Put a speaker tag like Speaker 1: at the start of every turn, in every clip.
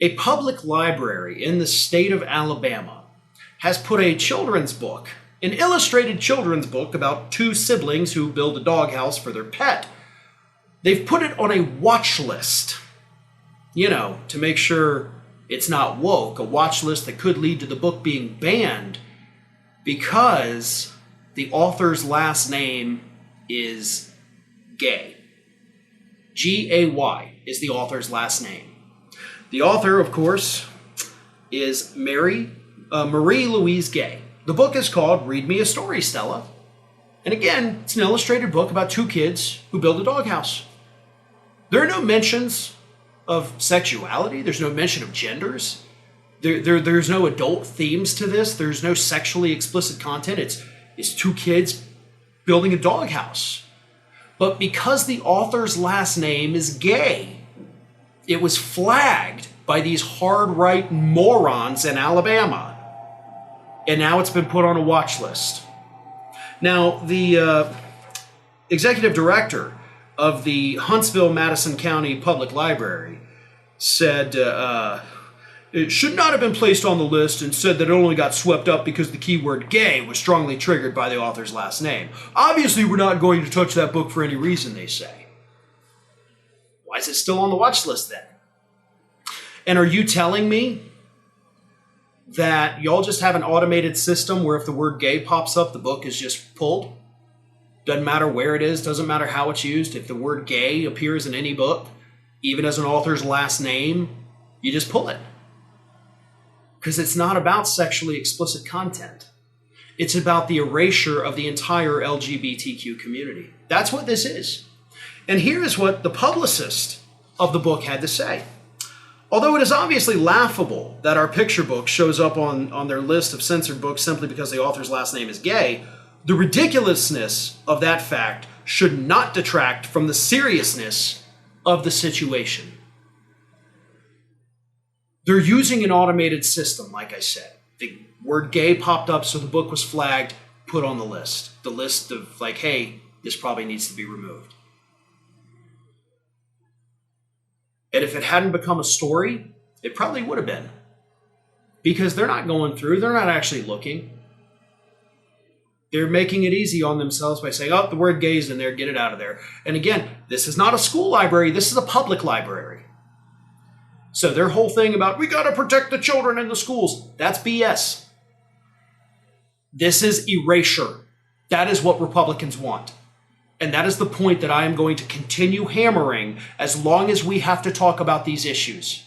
Speaker 1: A public library in the state of Alabama has put a children's book, an illustrated children's book about two siblings who build a doghouse for their pet. They've put it on a watch list, to make sure it's not woke, a watch list that could lead to the book being banned because the author's last name is Gay. Gay is the author's last name. The author, of course, is Marie Louise Gay. The book is called Read Me a Story, Stella. And again, it's an illustrated book about two kids who build a doghouse. There are no mentions of sexuality. There's no mention of genders. There's no adult themes to this. There's no sexually explicit content. It's two kids building a doghouse. But because the author's last name is Gay, it was flagged by these hard-right morons in Alabama. And now it's been put on a watch list. Now, the executive director of the Huntsville-Madison County Public Library said it should not have been placed on the list, and said that it only got swept up because the keyword gay was strongly triggered by the author's last name. Obviously, we're not going to touch that book for any reason, they say. Why is it still on the watch list then? And are you telling me that y'all just have an automated system where if the word gay pops up, the book is just pulled? Doesn't matter where it is, doesn't matter how it's used. If the word gay appears in any book, even as an author's last name, you just pull it. Because it's not about sexually explicit content. It's about the erasure of the entire LGBTQ community. That's what this is. And here is what the publicist of the book had to say. Although it is obviously laughable that our picture book shows up on their list of censored books simply because the author's last name is Gay, the ridiculousness of that fact should not detract from the seriousness of the situation. They're using an automated system, like I said. The word gay popped up, so the book was flagged, put on the list. The list of hey, this probably needs to be removed. And if it hadn't become a story, it probably would have been. Because they're not going through, they're not actually looking. They're making it easy on themselves by saying, oh, the word gay is in there, get it out of there. And again, this is not a school library, this is a public library. So their whole thing about, we got to protect the children in the schools, that's BS. This is erasure. That is what Republicans want. And that is the point that I am going to continue hammering as long as we have to talk about these issues.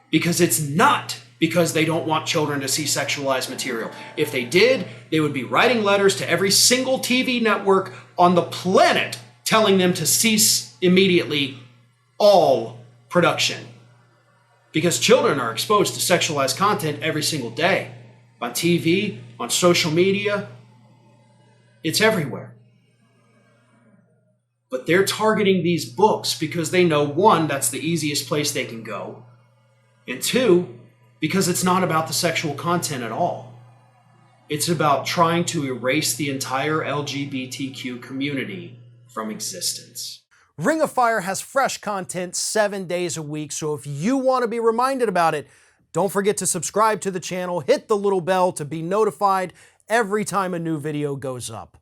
Speaker 1: Because it's not because they don't want children to see sexualized material. If they did, they would be writing letters to every single TV network on the planet telling them to cease immediately all production. Because children are exposed to sexualized content every single day. On TV, on social media, it's everywhere. But they're targeting these books because they know, one, that's the easiest place they can go, and two, because it's not about the sexual content at all. It's about trying to erase the entire LGBTQ community from existence.
Speaker 2: Ring of Fire has fresh content 7 days a week, so if you want to be reminded about it, don't forget to subscribe to the channel, hit the little bell to be notified every time a new video goes up.